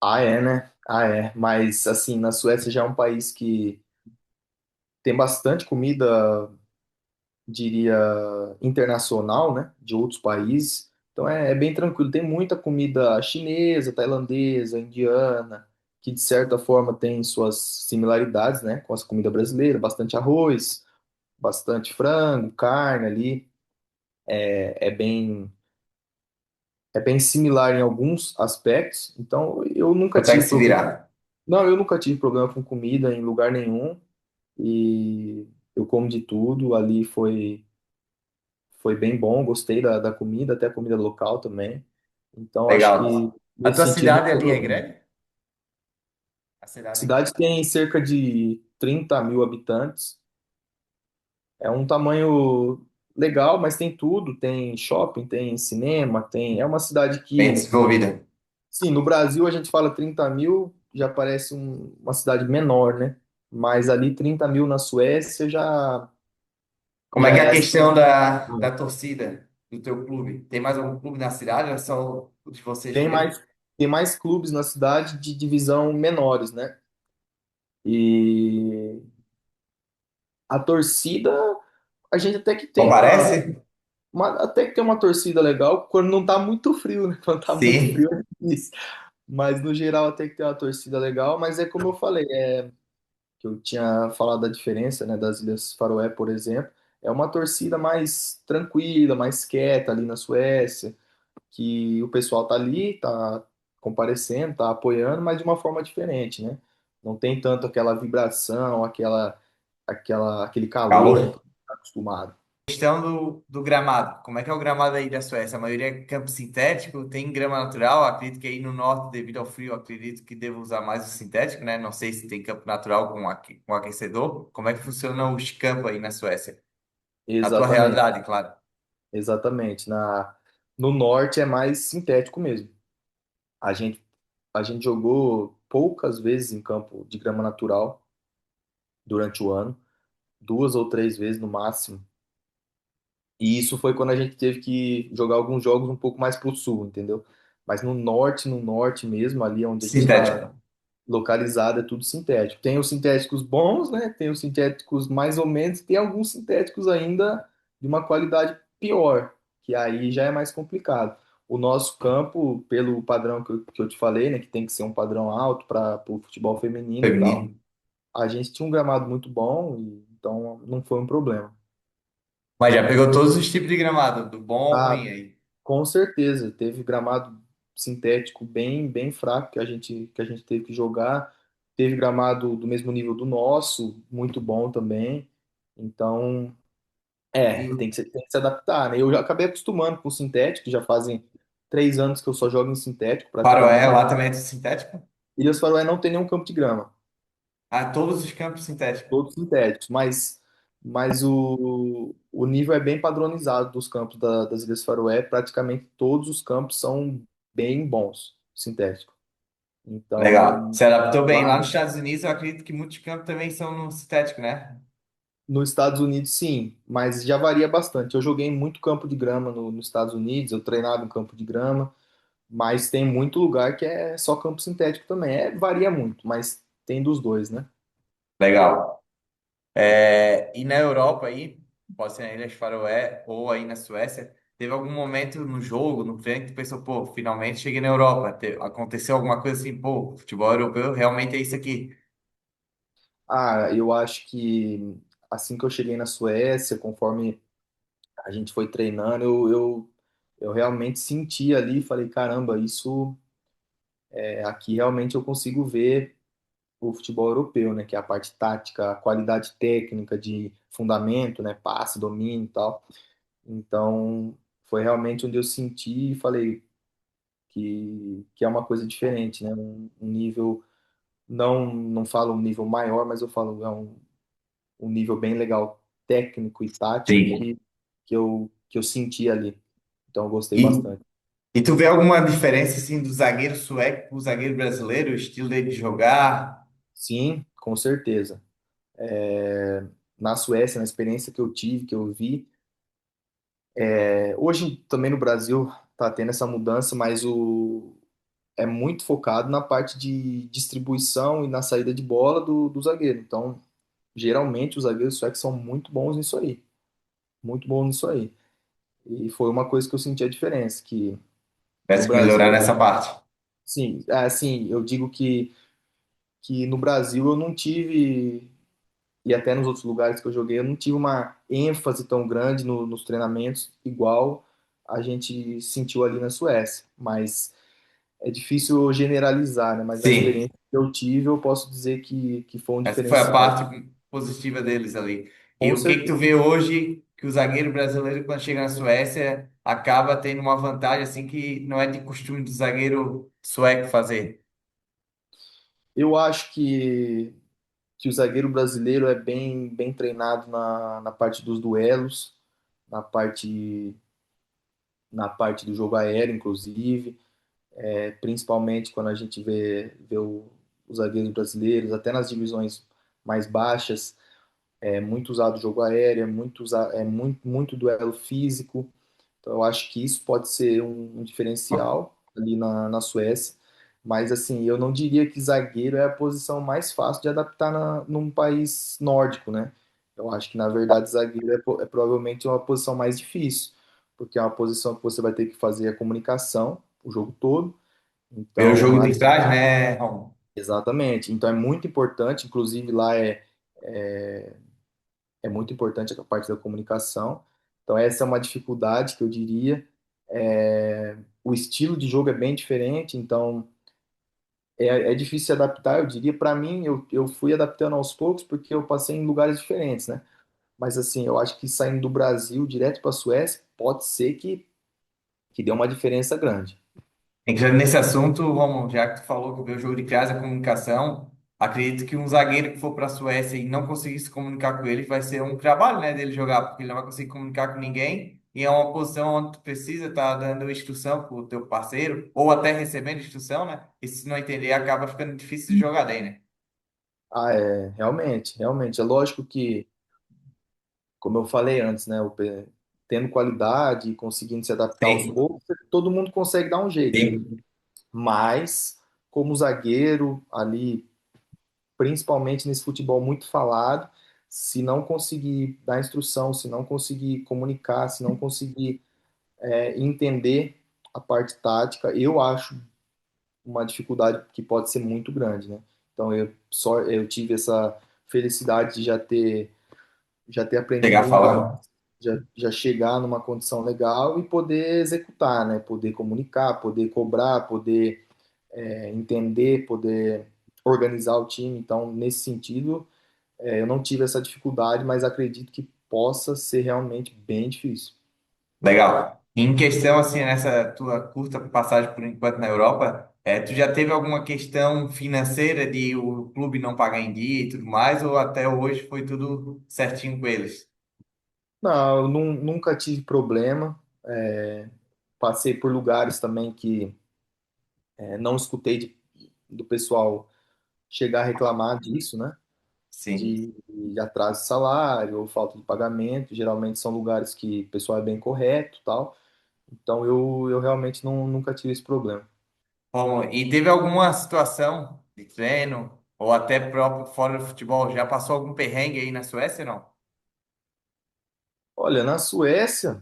Ah, é, né? Ah, é. Mas, assim, na Suécia já é um país que tem bastante comida, diria, internacional, né? De outros países. Então é bem tranquilo. Tem muita comida chinesa, tailandesa, indiana, que de certa forma tem suas similaridades, né? Com a comida brasileira. Bastante arroz, bastante frango, carne ali. É, é bem, é bem similar em alguns aspectos. Então eu nunca Consegue tive se problema. virar? Não, eu nunca tive problema com comida em lugar nenhum. E eu como de tudo. Ali foi bem bom, gostei da comida, até a comida local também. Então acho que Legal. A nesse tua sentido não cidade tem ali é problema. grande? A A cidade é grande? cidade tem cerca de 30 mil habitantes. É um tamanho legal, mas tem tudo, tem shopping, tem cinema, é uma cidade Bem que, desenvolvida. sim, no Brasil a gente fala 30 mil, já parece uma cidade menor, né? Mas ali 30 mil na Suécia Como é já que é a é assim. questão da torcida do teu clube? Tem mais algum clube na cidade ou é só o de vocês Tem mesmo? mais, tem mais clubes na cidade de divisão menores, né? E a torcida, a gente até que tem Comparece? até que tem uma torcida legal quando não tá muito frio, né? Quando tá muito Sim. frio é difícil. Mas no geral até que tem uma torcida legal, mas é como eu falei, que eu tinha falado da diferença, né, das Ilhas Faroé, por exemplo, é uma torcida mais tranquila, mais quieta ali na Suécia, que o pessoal tá ali, tá comparecendo, tá apoiando, mas de uma forma diferente, né? Não tem tanto aquela vibração, aquele calor que a gente Calor. está acostumado. Questão do gramado. Como é que é o gramado aí da Suécia? A maioria é campo sintético, tem grama natural. Acredito que aí no norte, devido ao frio, acredito que devo usar mais o sintético, né? Não sei se tem campo natural com aquecedor. Como é que funciona os campos aí na Suécia? Na tua Exatamente, realidade, claro. exatamente. No norte é mais sintético mesmo. A gente, a gente jogou poucas vezes em campo de grama natural durante o ano, 2 ou 3 vezes no máximo. E isso foi quando a gente teve que jogar alguns jogos um pouco mais pro sul, entendeu? Mas no norte mesmo, ali onde a gente está Sintético. localizado, é tudo sintético. Tem os sintéticos bons, né? Tem os sintéticos mais ou menos, tem alguns sintéticos ainda de uma qualidade pior, que aí já é mais complicado. O nosso campo, pelo padrão que eu te falei, né, que tem que ser um padrão alto para o futebol feminino e tal, Feminino. a gente tinha um gramado muito bom, então não foi um problema. Mas já pegou todos os tipos de gramado, do bom ao ruim Ah, aí. com certeza, teve gramado sintético bem fraco que a gente teve que jogar. Teve gramado do mesmo nível do nosso, muito bom também. Então, E tem que se adaptar, né? Eu já acabei acostumando com o sintético, já fazem 3 anos que eu só jogo em sintético Faroé praticamente. lá também é sintético? Ilhas Faroé não tem nenhum campo de grama, Ah, todos os campos sintéticos. todos sintéticos, mas o nível é bem padronizado dos campos das Ilhas Faroé, praticamente todos os campos são bem bons, sintéticos. Legal. Então, Se adaptou bem. lá Lá nos Estados Unidos, eu acredito que muitos campos também são no sintético, né? nos Estados Unidos, sim, mas já varia bastante. Eu joguei em muito campo de grama nos Estados Unidos, eu treinava em campo de grama, mas tem muito lugar que é só campo sintético também. Varia muito, mas tem dos dois, né? Legal. É, e na Europa aí, pode ser na Ilhas Faroé ou aí na Suécia, teve algum momento no jogo, no treino, que tu pensou, pô, finalmente cheguei na Europa. Aconteceu alguma coisa assim, pô, futebol europeu realmente é isso aqui. Ah, eu acho que assim que eu cheguei na Suécia, conforme a gente foi treinando, eu realmente senti ali, falei, caramba, isso aqui realmente eu consigo ver o futebol europeu, né? Que é a parte tática, a qualidade técnica de fundamento, né? Passe, domínio e tal. Então, foi realmente onde eu senti e falei que é uma coisa diferente, né? Um nível, não falo um nível maior, mas eu falo um nível bem legal técnico e tático Sim. que eu senti ali. Então, eu gostei E, bastante. e tu vê alguma diferença assim do zagueiro sueco pro zagueiro brasileiro, o estilo dele de jogar? Sim, com certeza. Na Suécia, na experiência que eu tive, que eu vi, hoje também no Brasil tá tendo essa mudança, mas é muito focado na parte de distribuição e na saída de bola do zagueiro. Então, geralmente os zagueiros suecos são muito bons nisso aí, muito bons nisso aí. E foi uma coisa que eu senti a diferença, que no Parece que melhorar Brasil, nessa parte. sim, assim, eu digo que no Brasil eu não tive, e até nos outros lugares que eu joguei, eu não tive uma ênfase tão grande nos treinamentos, igual a gente sentiu ali na Suécia. Mas é difícil generalizar, né? Mas na Sim. experiência que eu tive, eu posso dizer que foi um Essa foi a diferencial, parte positiva deles ali. E com o que que tu certeza. vê hoje que o zagueiro brasileiro, quando chega na Suécia, acaba tendo uma vantagem assim que não é de costume do zagueiro sueco fazer? Eu acho que o zagueiro brasileiro é bem treinado na parte dos duelos, na parte, na parte do jogo aéreo, inclusive, principalmente quando a gente vê os zagueiros brasileiros, até nas divisões mais baixas, é muito usado o jogo aéreo, muito duelo físico. Então, eu acho que isso pode ser um diferencial ali na Suécia. Mas, assim, eu não diria que zagueiro é a posição mais fácil de adaptar num país nórdico, né? Eu acho que, na verdade, zagueiro é provavelmente uma posição mais difícil, porque é uma posição que você vai ter que fazer a comunicação o jogo todo. Ver o Então, jogo de trás, né, Romulo? exatamente. Então, é muito importante, inclusive lá é muito importante a parte da comunicação. Então, essa é uma dificuldade que eu diria. O estilo de jogo é bem diferente, então é difícil se adaptar, eu diria. Para mim, eu fui adaptando aos poucos porque eu passei em lugares diferentes, né? Mas, assim, eu acho que saindo do Brasil direto para a Suécia, pode ser que dê uma diferença grande. Entrando nesse assunto, Romulo, já que tu falou que vê o jogo de trás, a comunicação, acredito que um zagueiro que for para a Suécia e não conseguir se comunicar com ele vai ser um trabalho, né, dele jogar, porque ele não vai conseguir comunicar com ninguém e é uma posição onde tu precisa estar dando instrução para o teu parceiro ou até recebendo instrução, né? E se não entender, acaba ficando difícil de jogar daí, né? Ah, realmente. É lógico que, como eu falei antes, né? Tendo qualidade, conseguindo se adaptar aos Sim. poucos, todo mundo consegue dar um jeito, né? Sim. Mas, como zagueiro, ali, principalmente nesse futebol muito falado, se não conseguir dar instrução, se não conseguir comunicar, se não conseguir entender a parte tática, eu acho uma dificuldade que pode ser muito grande, né? Então eu tive essa felicidade de já ter aprendido Chegar em lugares falando. já chegar numa condição legal e poder executar, né? Poder comunicar, poder cobrar, poder entender, poder organizar o time. Então, nesse sentido, eu não tive essa dificuldade, mas acredito que possa ser realmente bem difícil. Legal. Em questão, assim, nessa tua curta passagem por enquanto na Europa, tu já teve alguma questão financeira de o clube não pagar em dia e tudo mais, ou até hoje foi tudo certinho com eles? Não, eu nunca tive problema. Passei por lugares também que não escutei do pessoal chegar a reclamar disso, né? Sim. De atraso de salário ou falta de pagamento. Geralmente são lugares que o pessoal é bem correto, e tal. Então eu realmente nunca tive esse problema. Bom, e teve alguma situação de treino, ou até próprio fora do futebol, já passou algum perrengue aí na Suécia, não? Olha, na Suécia,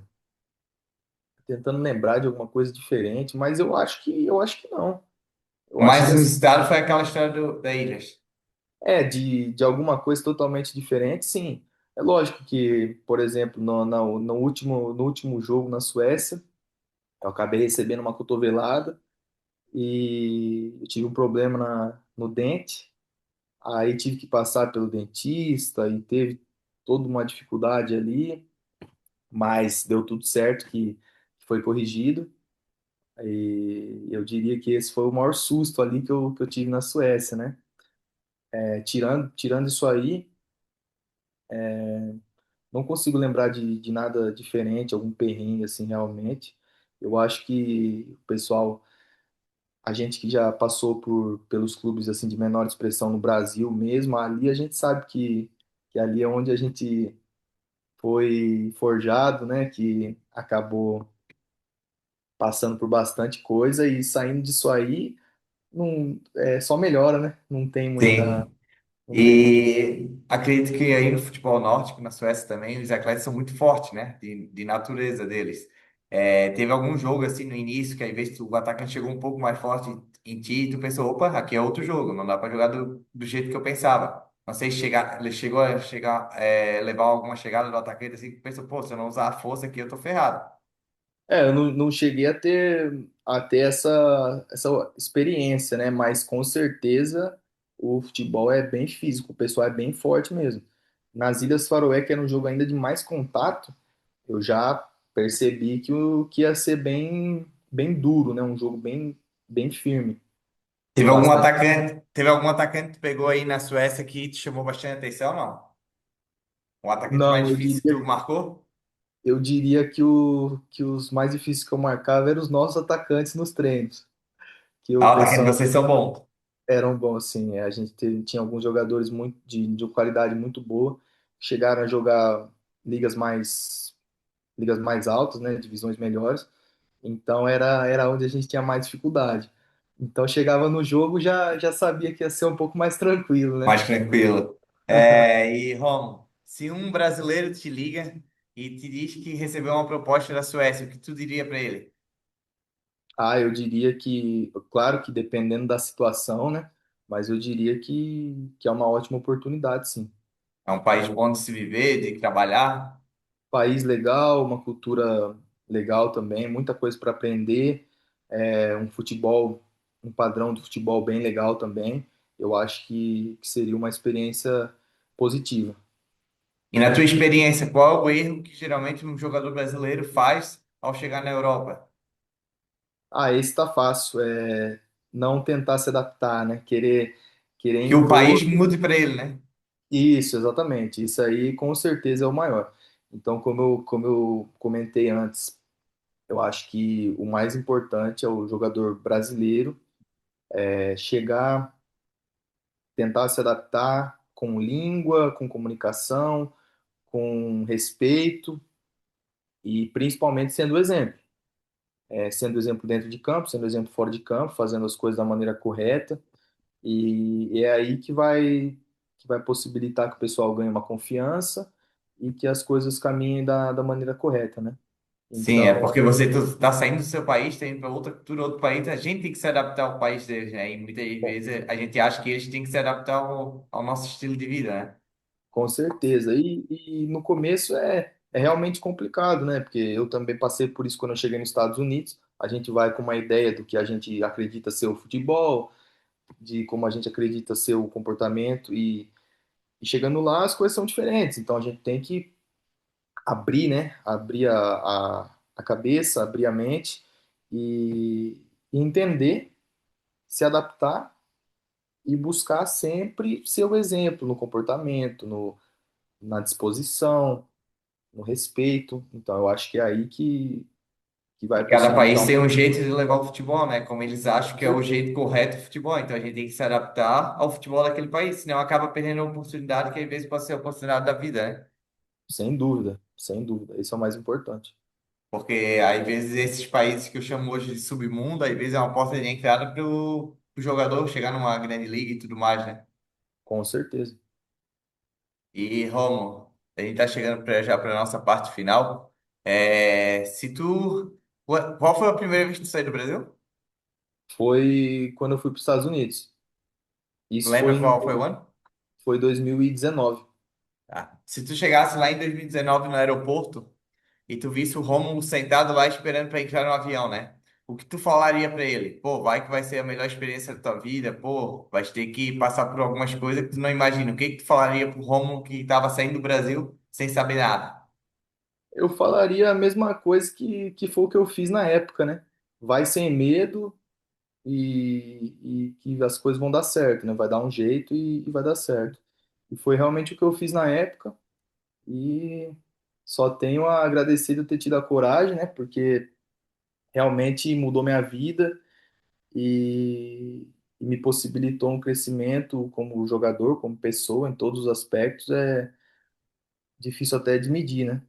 tentando lembrar de alguma coisa diferente, mas eu acho que não. Eu O acho que mais assim, inusitado foi aquela história da Ilhas. de alguma coisa totalmente diferente, sim. É lógico que, por exemplo, no último jogo na Suécia, eu acabei recebendo uma cotovelada e eu tive um problema no dente. Aí tive que passar pelo dentista e teve toda uma dificuldade ali, mas deu tudo certo que foi corrigido. E eu diria que esse foi o maior susto ali que eu tive na Suécia, né? Tirando isso aí, não consigo lembrar de nada diferente, algum perrengue assim realmente. Eu acho que o pessoal, a gente que já passou pelos clubes assim de menor expressão no Brasil mesmo, ali a gente sabe que ali é onde a gente foi forjado, né? Que acabou passando por bastante coisa e saindo disso aí, não, só melhora, né? Sim. Não tem muito. E acredito que aí no futebol nórdico, na Suécia também, os atletas são muito fortes, né? De natureza deles. Teve algum jogo assim no início que, às vezes, o atacante chegou um pouco mais forte em ti e tu pensou, opa, aqui é outro jogo, não dá para jogar do jeito que eu pensava. Não sei se ele chegou a levar alguma chegada do atacante assim, que pensou, pô, se eu não usar a força aqui, eu tô ferrado. Eu não cheguei a ter essa experiência, né? Mas com certeza o futebol é bem físico, o pessoal é bem forte mesmo. Nas Ilhas Faroé, que era um jogo ainda de mais contato, eu já percebi que ia ser bem duro, né? Um jogo bem firme, com bastante. Teve algum atacante que tu pegou aí na Suécia que te chamou bastante atenção, não? O atacante mais Não, difícil que tu marcou? eu diria que os mais difíceis que eu marcava eram os nossos atacantes nos treinos, que Ah, o o atacante de pessoal vocês são bons. eram bons, assim. A gente tinha alguns jogadores muito de qualidade muito boa, chegaram a jogar ligas mais, ligas mais altas, né, divisões melhores. Então era onde a gente tinha mais dificuldade. Então chegava no jogo já sabia que ia ser um pouco mais tranquilo, né? Mais tranquilo. E, Romo, se um brasileiro te liga e te diz que recebeu uma proposta da Suécia, o que tu diria para ele? Ah, eu diria que, claro que dependendo da situação, né? Mas eu diria que é uma ótima oportunidade, sim. É um país bom de se viver, de trabalhar? País legal, uma cultura legal também, muita coisa para aprender, um futebol, um padrão de futebol bem legal também. Eu acho que seria uma experiência positiva. E na tua experiência, qual é o erro que geralmente um jogador brasileiro faz ao chegar na Europa? Ah, esse tá fácil, não tentar se adaptar, né? Querer Que o impor. país mude para ele, né? Isso, exatamente. Isso aí com certeza é o maior. Então, como eu comentei antes, eu acho que o mais importante é o jogador brasileiro chegar, tentar se adaptar com língua, com comunicação, com respeito e principalmente sendo exemplo. Sendo exemplo dentro de campo, sendo exemplo fora de campo, fazendo as coisas da maneira correta. E é aí que vai possibilitar que o pessoal ganhe uma confiança e que as coisas caminhem da maneira correta, né? Sim, é Então, porque você está saindo do seu país, está indo para outra cultura, outro país, a gente tem que se adaptar ao país deles, né? E muitas vezes a gente acha que eles têm que se adaptar ao nosso estilo de vida, né? com certeza. E no começo é realmente complicado, né? Porque eu também passei por isso quando eu cheguei nos Estados Unidos. A gente vai com uma ideia do que a gente acredita ser o futebol, de como a gente acredita ser o comportamento, e chegando lá as coisas são diferentes. Então a gente tem que abrir, né? Abrir a cabeça, abrir a mente e entender, se adaptar e buscar sempre ser o exemplo no comportamento, na disposição, no respeito. Então eu acho que é aí que E vai cada país possibilitar tem um jeito de levar o futebol, né? Como eles acham que é o um. jeito correto do futebol. Então a gente tem que se adaptar ao futebol daquele país, senão acaba perdendo a oportunidade que às vezes pode ser a oportunidade da vida, né? Sem dúvida, sem dúvida. Esse é o mais importante. Porque às vezes esses países que eu chamo hoje de submundo, às vezes é uma porta de entrada para o jogador chegar numa grande liga e tudo mais, né? Com certeza. E Romo, a gente tá chegando já para nossa parte final. Se tu. Qual foi a primeira vez que tu saiu do Brasil? Foi quando eu fui para os Estados Unidos. Tu Isso lembra qual foi o ano? foi 2019. Tá. Se tu chegasse lá em 2019 no aeroporto e tu visse o Rômulo sentado lá esperando para entrar no avião, né? O que tu falaria para ele? Pô, vai que vai ser a melhor experiência da tua vida, pô, vai ter que passar por algumas coisas que tu não imagina. O que que tu falaria pro Rômulo que estava saindo do Brasil sem saber nada? Eu falaria a mesma coisa que foi o que eu fiz na época, né? Vai sem medo e que as coisas vão dar certo, né? Vai dar um jeito e vai dar certo. E foi realmente o que eu fiz na época e só tenho a agradecer de eu ter tido a coragem, né? Porque realmente mudou minha vida e me possibilitou um crescimento como jogador, como pessoa, em todos os aspectos. É difícil até de medir, né?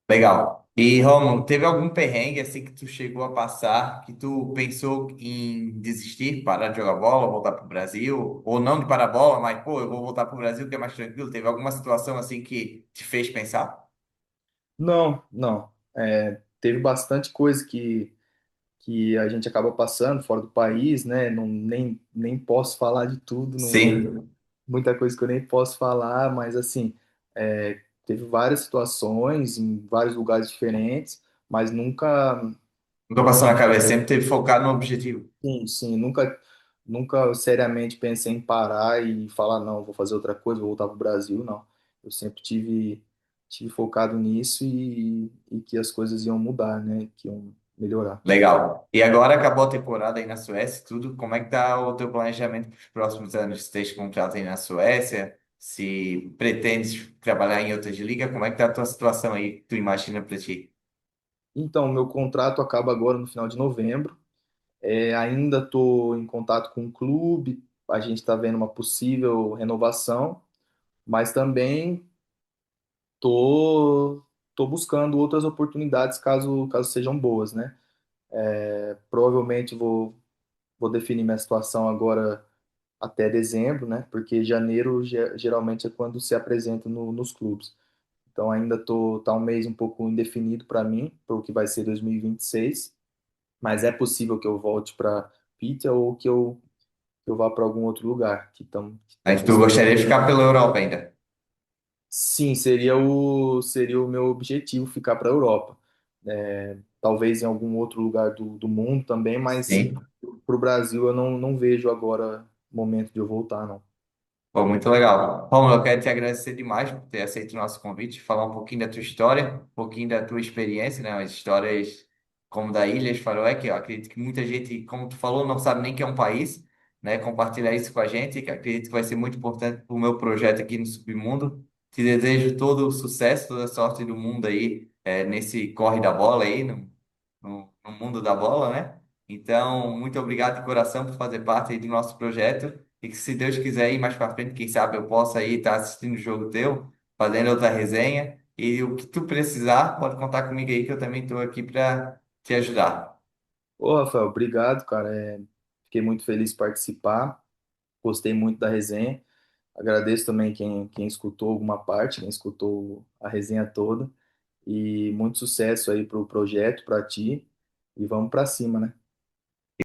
Legal. E, Romulo, teve algum perrengue assim que tu chegou a passar, que tu pensou em desistir, parar de jogar bola, voltar pro Brasil? Ou não de parar a bola, mas, pô, eu vou voltar pro Brasil que é mais tranquilo. Teve alguma situação assim que te fez pensar? Não, não. Teve bastante coisa que a gente acaba passando fora do país, né? Não, nem posso falar de tudo, não, Sim. muita coisa que eu nem posso falar, mas assim, teve várias situações em vários lugares diferentes, mas nunca, Nunca passou na cabeça, sempre teve focado no objetivo. sim, sim, nunca seriamente pensei em parar e falar, não, vou fazer outra coisa, vou voltar para o Brasil, não. Eu sempre tive focado nisso e que as coisas iam mudar, né? Que iam melhorar. Legal. E agora acabou a temporada aí na Suécia, e tudo. Como é que tá o teu planejamento para os próximos anos? Se tens contrato aí na Suécia? Se pretendes trabalhar em outras ligas? Como é que tá a tua situação aí? Que tu imagina para ti? Então, meu contrato acaba agora no final de novembro. Ainda estou em contato com o clube, a gente está vendo uma possível renovação, mas também tô buscando outras oportunidades caso sejam boas, né? Provavelmente vou definir minha situação agora até dezembro, né? Porque janeiro geralmente é quando se apresenta nos clubes. Então ainda tá um mês um pouco indefinido para mim, para o que vai ser 2026, mas é possível que eu volte para Peter ou que eu vá para algum outro lugar que tem a Aí tu possibilidade. gostaria de ficar pela Europa ainda? Sim, seria o meu objetivo ficar para a Europa. Talvez em algum outro lugar do mundo também, mas Sim. para o Brasil eu não vejo agora o momento de eu voltar, não. Pô, muito legal. Romulo, eu quero te agradecer demais por ter aceito o nosso convite, falar um pouquinho da tua história, um pouquinho da tua experiência, né? As histórias como da Ilhas Faroé, que eu acredito que muita gente, como tu falou, não sabe nem que é um país, né? Compartilhar isso com a gente, que acredito que vai ser muito importante para o meu projeto aqui no Submundo. Te desejo todo o sucesso, toda a sorte do mundo aí, nesse corre da bola aí, no mundo da bola, né? Então, muito obrigado de coração por fazer parte aí do nosso projeto. E que se Deus quiser ir mais para frente, quem sabe eu possa aí estar assistindo o jogo teu, fazendo outra resenha. E o que tu precisar, pode contar comigo aí, que eu também estou aqui para te ajudar. Ô, Rafael, obrigado, cara. Fiquei muito feliz de participar, gostei muito da resenha. Agradeço também quem escutou alguma parte, quem escutou a resenha toda. E muito sucesso aí pro projeto, para ti. E vamos para cima, né?